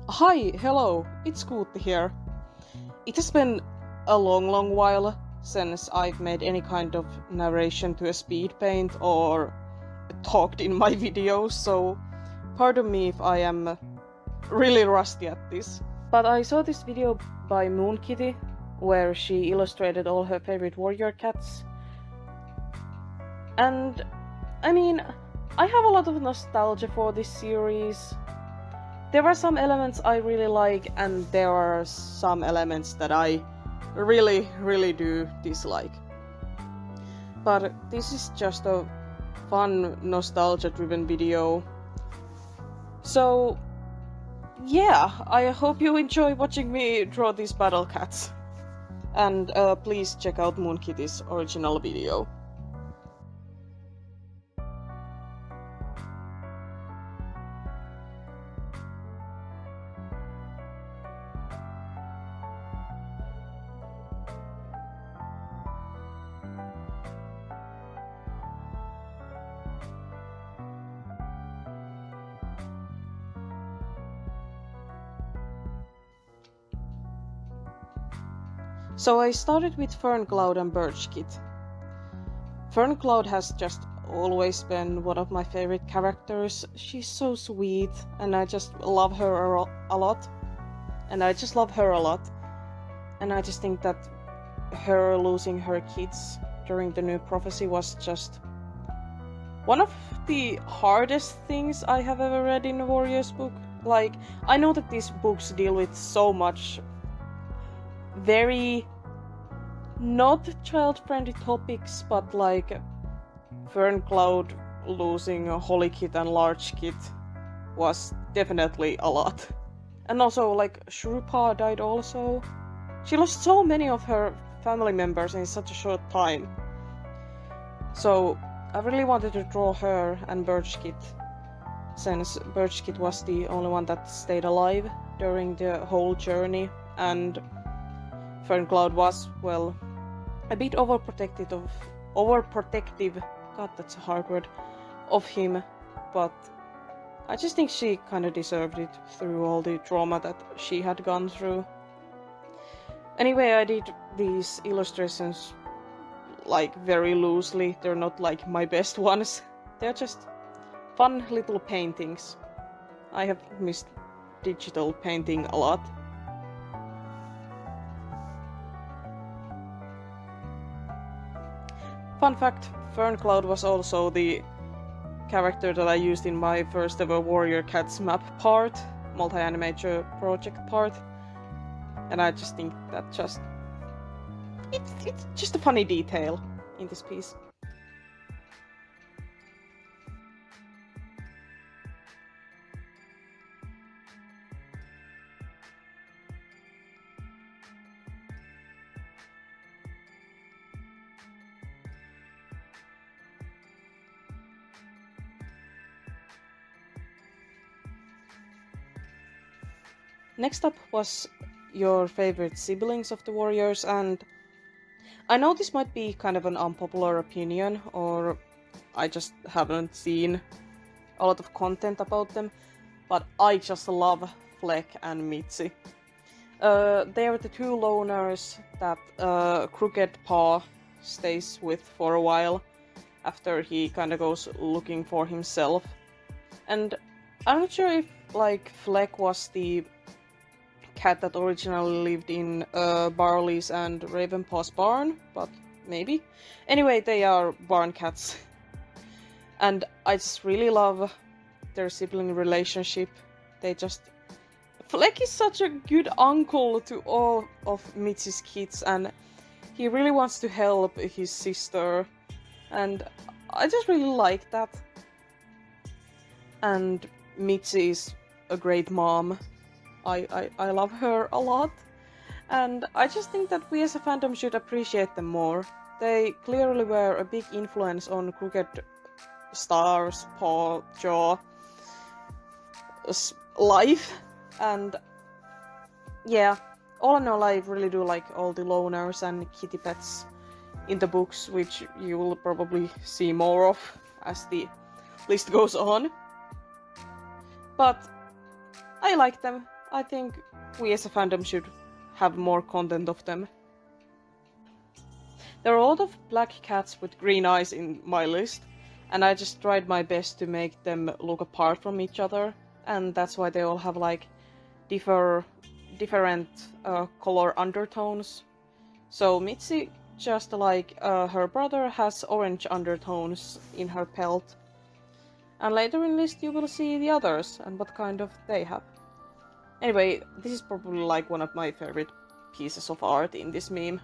Hi, hello, it's Kuutti here. It has been a long while since I've made any kind of narration to a Speedpaint or talked in my videos, so pardon me if I am really rusty at this. But I saw this video by Kitty where she illustrated all her favorite warrior cats. And I mean, I have a lot of nostalgia for this series. There are some elements I really like, and there are some elements that I really do dislike. But this is just a fun, nostalgia-driven video. So, yeah, I hope you enjoy watching me draw these battle cats. And please check out Kitty's original video. So I started with Ferncloud and Birchkit. Ferncloud has just always been one of my favorite characters. She's so sweet, and I just love her a lot. And I just love her a lot. And I just think that her losing her kids during the new prophecy was just one of the hardest things I have ever read in a Warriors book. Like, I know that these books deal with so much very not child-friendly topics, but like Ferncloud losing a Holy Kit and Large Kit was definitely a lot. And also, like, Shellheart died also. She lost so many of her family members in such a short time. So I really wanted to draw her and Birchkit, since Birchkit was the only one that stayed alive during the whole journey, and Ferncloud was, well, a bit overprotective, god, that's a hard word, of him, but I just think she kinda deserved it through all the trauma that she had gone through. Anyway, I did these illustrations like very loosely. They're not like my best ones. They're just fun little paintings. I have missed digital painting a lot. Fun fact, Ferncloud was also the character that I used in my first ever Warrior Cats map part, multi-animator project part. And I just think that it's just a funny detail in this piece. Next up was your favorite siblings of the warriors, and I know this might be kind of an unpopular opinion, or I just haven't seen a lot of content about them, but I just love Fleck and Mitzi. They are the two loners that Crookedpaw stays with for a while after he kind of goes looking for himself. And I'm not sure if like Fleck was the cat that originally lived in Barley's and Ravenpaw's barn, but maybe. Anyway, they are barn cats. And I just really love their sibling relationship. Fleck is such a good uncle to all of Mitzi's kids, and he really wants to help his sister. And I just really like that. And Mitzi is a great mom. I love her a lot, and I just think that we as a fandom should appreciate them more. They clearly were a big influence on Crookedstar's Jaw life, and yeah, all in all, I really do like all the loners and kitty pets in the books, which you will probably see more of as the list goes on. But I like them. I think we as a fandom should have more content of them. There are a lot of black cats with green eyes in my list, and I just tried my best to make them look apart from each other, and that's why they all have like different color undertones. So Mitzi, just like her brother, has orange undertones in her pelt. And later in list you will see the others and what kind of they have. Anyway, this is probably like one of my favorite pieces of art in this meme.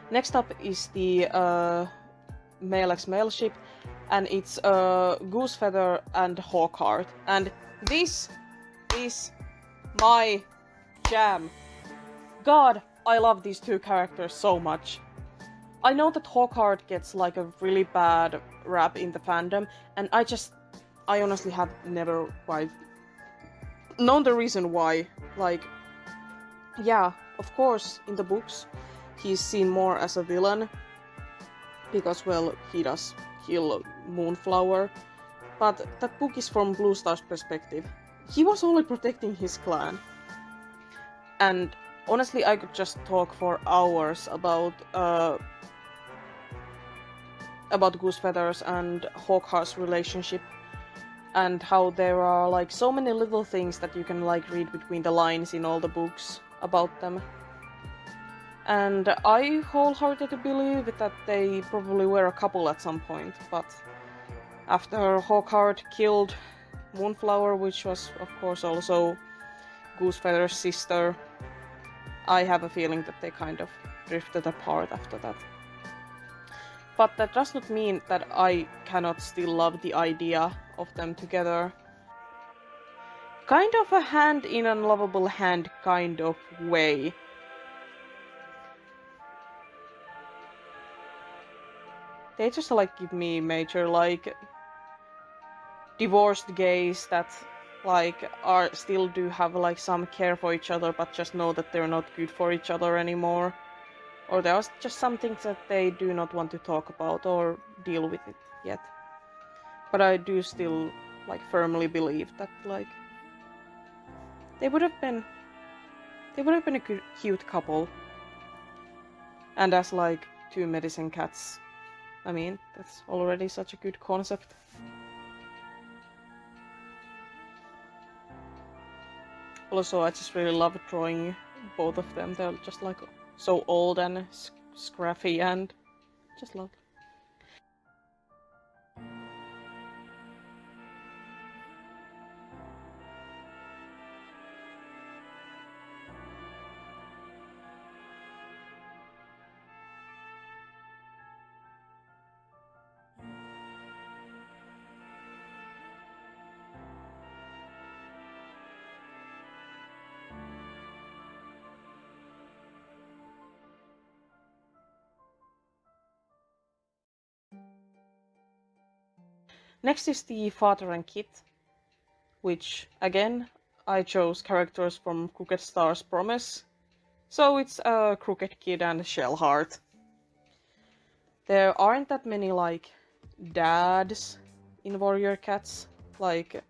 Next up is the male x male ship, and it's Goosefeather and Hawkheart. And this is my jam. God, I love these two characters so much. I know that Hawkheart gets like a really bad rap in the fandom, and I honestly have never quite known the reason why. Like, yeah, of course, in the books, he's seen more as a villain, because, well, he does kill Moonflower, but that book is from Blue Star's perspective. He was only protecting his clan. And honestly, I could just talk for hours about Goosefeathers and Hawkheart's relationship, and how there are like so many little things that you can like read between the lines in all the books about them. And I wholeheartedly believe that they probably were a couple at some point, but after Hawkheart killed Moonflower, which was of course also Goosefeather's sister, I have a feeling that they kind of drifted apart after that. But that does not mean that I cannot still love the idea of them together. Kind of a hand in unlovable hand kind of way. They just like give me major like divorced gays that like are still do have like some care for each other, but just know that they're not good for each other anymore. Or there are just some things that they do not want to talk about or deal with it yet. But I do still like firmly believe that like they would have been a good, cute couple. And as like two medicine cats, I mean, that's already such a good concept. Also, I just really love drawing both of them. They're just like so old and scruffy and just lovely. Next is the Father and Kit, which, again, I chose characters from Crooked Star's Promise. So it's Crooked Kid and Shellheart. There aren't that many, like, dads in Warrior Cats. Like,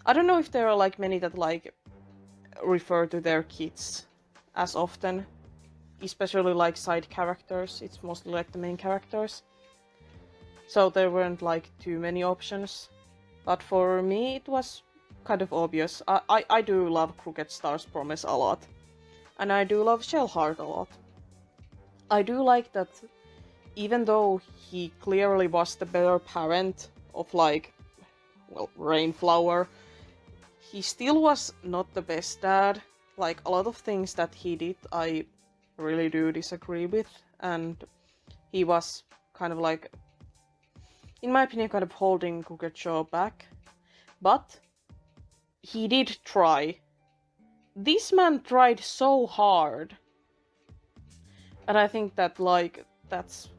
I don't know if there are, like, many that, like, refer to their kids as often. Especially, like, side characters. It's mostly, like, the main characters. So there weren't, like, too many options. But for me, it was kind of obvious. I do love Crooked Star's Promise a lot. And I do love Shellheart a lot. I do like that even though he clearly was the better parent of, like, well, Rainflower, he still was not the best dad. Like, a lot of things that he did, I really do disagree with. And he was kind of like, in my opinion, kind of holding Kuuttituutti back. But he did try. this man tried so hard. And I think that, like, that's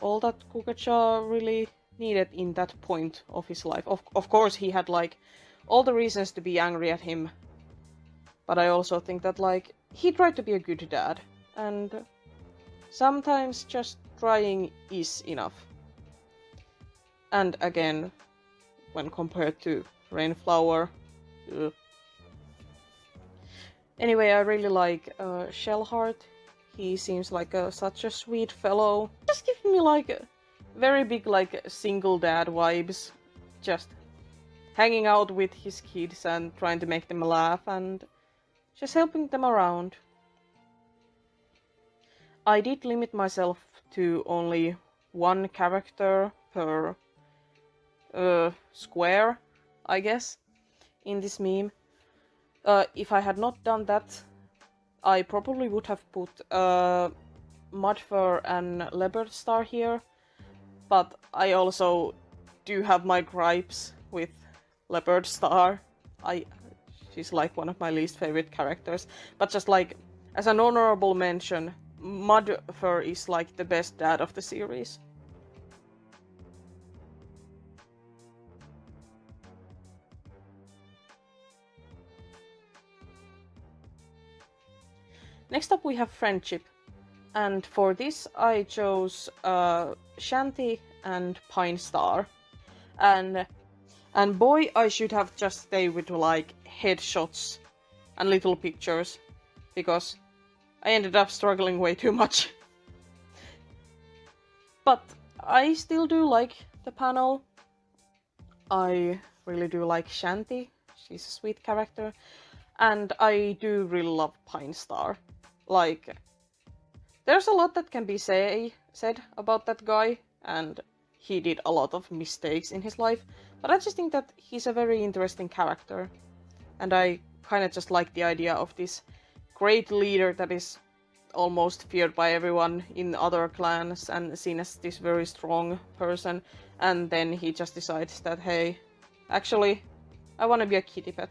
all that Kuuttituutti really needed in that point of his life. Of course, he had, like, all the reasons to be angry at him. But I also think that, like, he tried to be a good dad. And sometimes just trying is enough. And again, when compared to Rainflower. Ugh. Anyway, I really like Shellheart. He seems like such a sweet fellow. Just give me like very big like single dad vibes. Just hanging out with his kids and trying to make them laugh and just helping them around. I did limit myself to only one character per square, I guess, in this meme. If I had not done that, I probably would have put Mudfur and Leopardstar here, but I also do have my gripes with Leopardstar. She's like one of my least favorite characters, but just like as an honorable mention, Mudfur is like the best dad of the series. Next up we have friendship, and for this I chose Shanty and Pinestar, and boy, I should have just stayed with like headshots and little pictures, because I ended up struggling way too much. But I still do like the panel. I really do like Shanty, she's a sweet character, and I do really love Pinestar. Like, there's a lot that can be said about that guy, and he did a lot of mistakes in his life, but I just think that he's a very interesting character. And I kind of just like the idea of this great leader that is almost feared by everyone in other clans and seen as this very strong person, and then he just decides that, hey, actually, I want to be a kitty pet.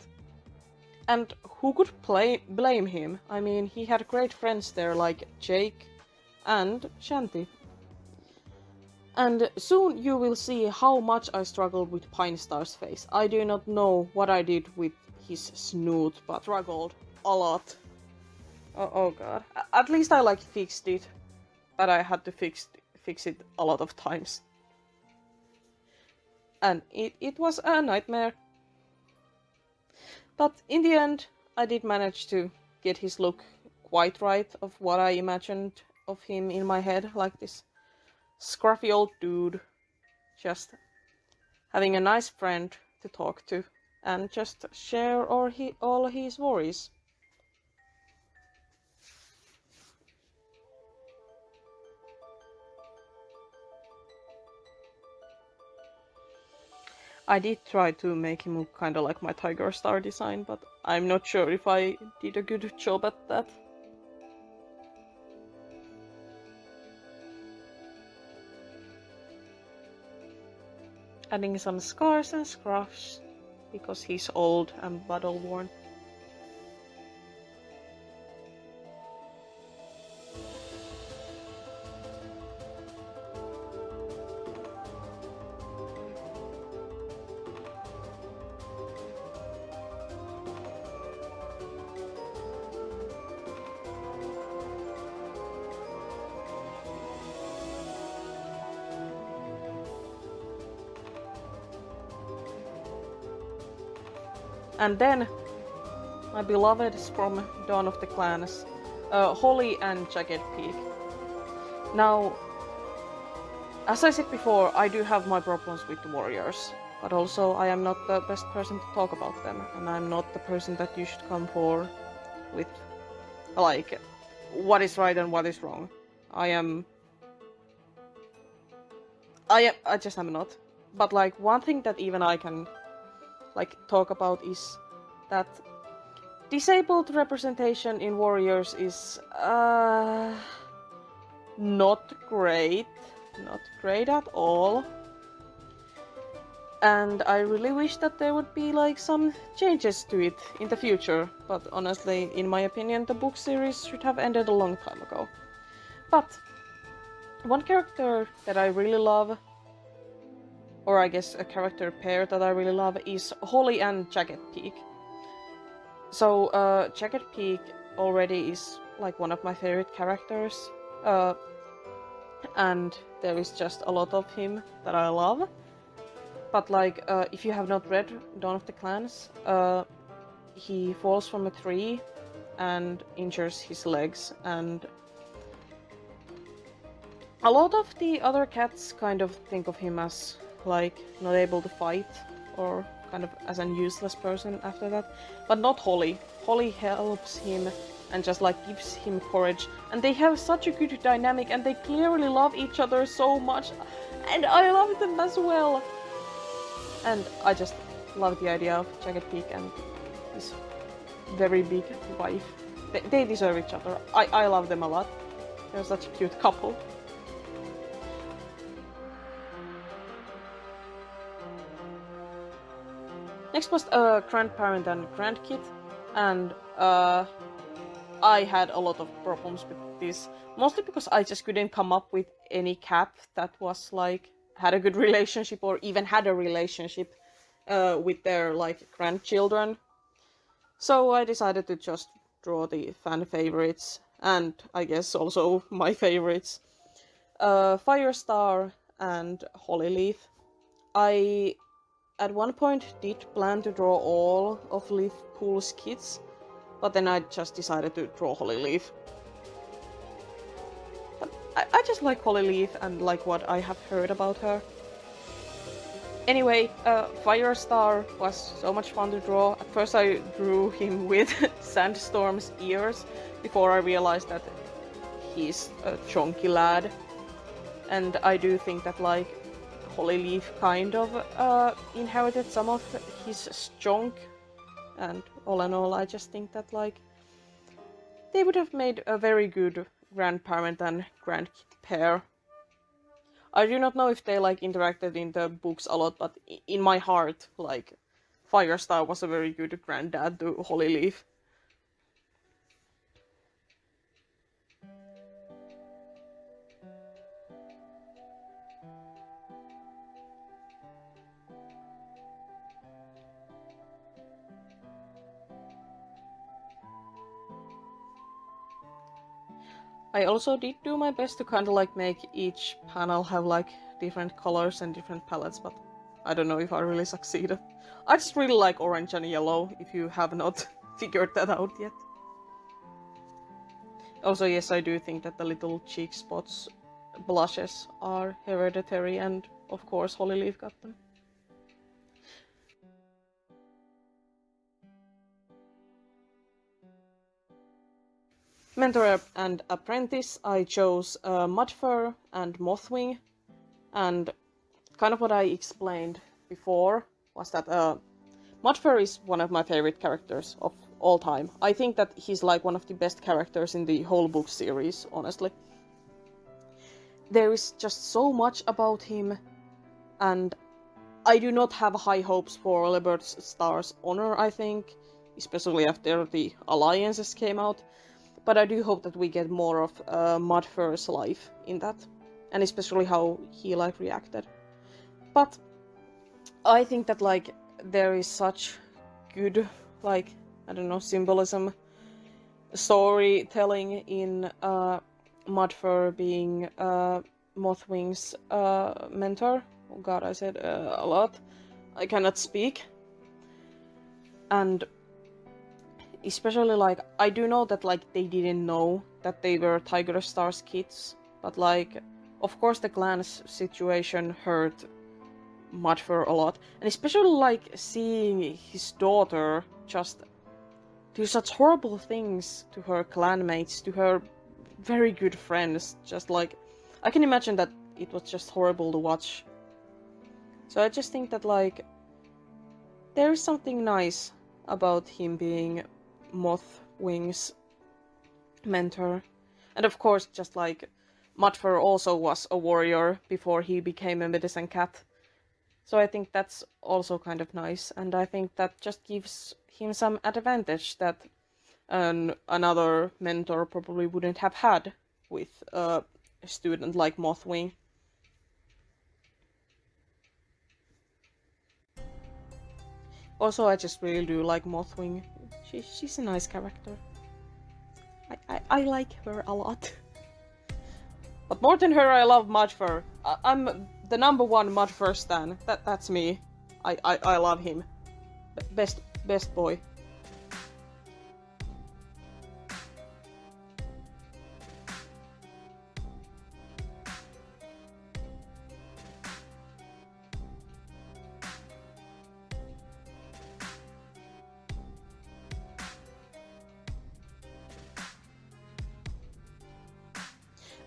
And who could blame him? I mean, he had great friends there like Jake and Shanty. And soon you will see how much I struggled with Pinestar's face. I do not know what I did with his snoot, but struggled a lot. Oh god. At least I like fixed it, but I had to fix it a lot of times. And it was a nightmare. But in the end, I did manage to get his look quite right of what I imagined of him in my head, like this scruffy old dude, just having a nice friend to talk to and just share all his worries. I did try to make him look kinda like my Tiger Star design, but I'm not sure if I did a good job at that. Adding some scars and scruffs, because he's old and battle worn. And then, my beloveds from Dawn of the Clans, Holly and Jagged Peak. Now, as I said before, I do have my problems with the warriors, but also I am not the best person to talk about them, and I'm not the person that you should come for with, like, what is right and what is wrong. I just am not. But like, one thing that even I can like talk about is that disabled representation in warriors is not great at all. And I really wish that there would be like some changes to it in the future, but honestly, in my opinion, the book series should have ended a long time ago. But one character that I really love, or I guess a character pair that I really love, is Holly and Jagged Peak. So, Jagged Peak already is like one of my favorite characters, and there is just a lot of him that I love. But like, if you have not read Dawn of the Clans, he falls from a tree and injures his legs, and a lot of the other cats kind of think of him as like not able to fight or kind of as an useless person after that, but not Holly. Holly helps him and just like gives him courage, and they have such a good dynamic, and they clearly love each other so much, and I love them as well. And I just love the idea of Jagged Peak and his very big wife. They deserve each other. I love them a lot. They're such a cute couple. Next was Grandparent and Grandkit, and I had a lot of problems with this, mostly because I just couldn't come up with any cat that was like had a good relationship or even had a relationship with their like grandchildren. So I decided to just draw the fan favorites, and I guess also my favorites, Firestar and Hollyleaf. I at one point did plan to draw all of Leafpool's kids, but then I just decided to draw Hollyleaf. But I just like Hollyleaf and like what I have heard about her. Anyway, Firestar was so much fun to draw. At first I drew him with Sandstorm's ears, before I realized that he's a chonky lad. And I do think that like Hollyleaf kind of inherited some of his chonk. And all in all, I just think that like they would have made a very good grandparent and grandkid pair. I do not know if they like interacted in the books a lot, but in my heart, like Firestar was a very good granddad to Hollyleaf. I also did do my best to kind of like make each panel have like different colors and different palettes, but I don't know if I really succeeded. I just really like orange and yellow, if you have not figured that out yet. Also, yes, I do think that the little cheek spots blushes are hereditary, and of course Hollyleaf got them. Mentor and apprentice, I chose Mudfur and Mothwing, and kind of what I explained before was that Mudfur is one of my favorite characters of all time. I think that he's like one of the best characters in the whole book series, honestly. There is just so much about him, and I do not have high hopes for Liberty Star's honor, I think, especially after the alliances came out. But I do hope that we get more of Mudfur's life in that, and especially how he like reacted. But I think that like there is such good like I don't know symbolism, storytelling in Mudfur being Mothwing's mentor. Oh god, I said a lot. I cannot speak. And especially like I do know that like they didn't know that they were Tiger Star's kids, but like of course the clan's situation hurt Mudfur a lot, and especially like seeing his daughter just do such horrible things to her clanmates, to her very good friends. Just like I can imagine that it was just horrible to watch. So I just think that like there is something nice about him being Mothwing's mentor. And of course, just like Mudfur also was a warrior before he became a medicine cat. So I think that's also kind of nice, and I think that just gives him some advantage that another mentor probably wouldn't have had with a student like Mothwing. Also, I just really do like Mothwing. She's a nice character. I like her a lot. But more than her, I love Mudfur. I'm the #1 Mudfur stan. That's me. I love him. Best boy.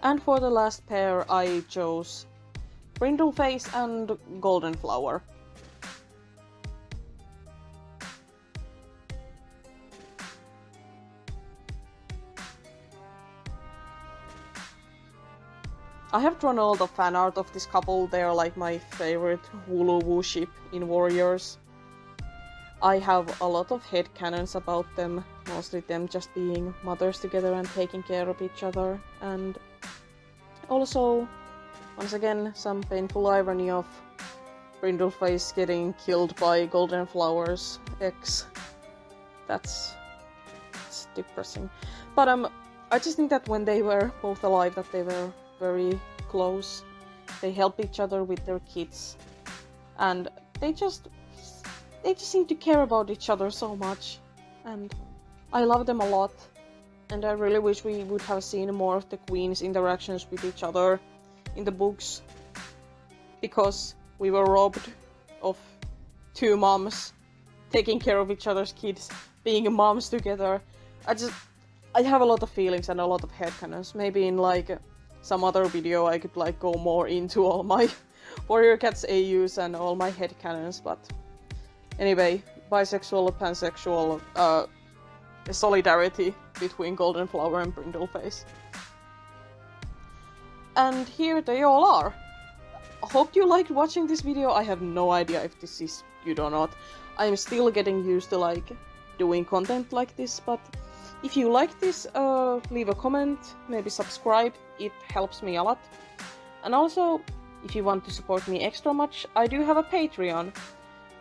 And for the last pair, I chose Brindleface and Goldenflower. I have drawn all the fan art of this couple. They are like my favorite Wooloo ship in Warriors. I have a lot of headcanons about them, mostly them just being mothers together and taking care of each other, and also, once again, some painful irony of Brindleface getting killed by Goldenflower's ex. That's depressing. But I just think that when they were both alive, that they were very close. They help each other with their kids, and they just seem to care about each other so much, and I love them a lot. And I really wish we would have seen more of the queens' interactions with each other in the books, because we were robbed of 2 moms taking care of each other's kids, being moms together. I have a lot of feelings and a lot of headcanons. Maybe in like some other video I could like go more into all my Warrior Cats AUs and all my headcanons, but anyway, bisexual, pansexual, solidarity between Goldenflower and Brindleface. And here they all are. I hope you liked watching this video. I have no idea if this is good or not. I'm still getting used to like doing content like this, but if you like this, leave a comment, maybe subscribe, it helps me a lot. And also, if you want to support me extra much, I do have a Patreon.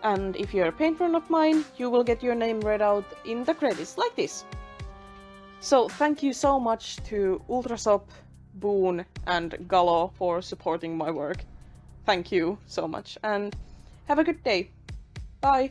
And if you're a patron of mine, you will get your name read out in the credits, like this. So thank you so much to Ultrasop, Boone, and Gallo for supporting my work. Thank you so much, and have a good day. Bye!